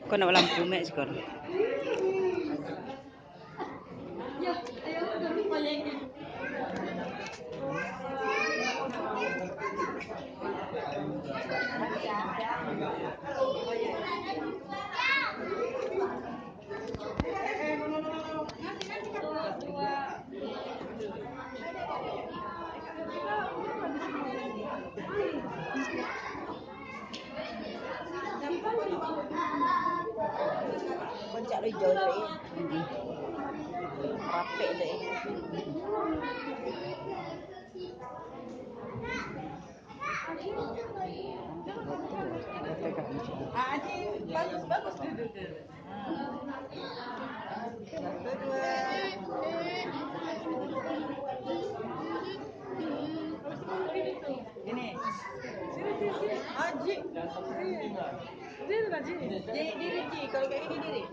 Kau nak lampu mek sekarang. Puncak lo hijau tu rapek tu bagus duduk. Satu dua. Ini. Haji. Diri. Kalau kayak gini diri.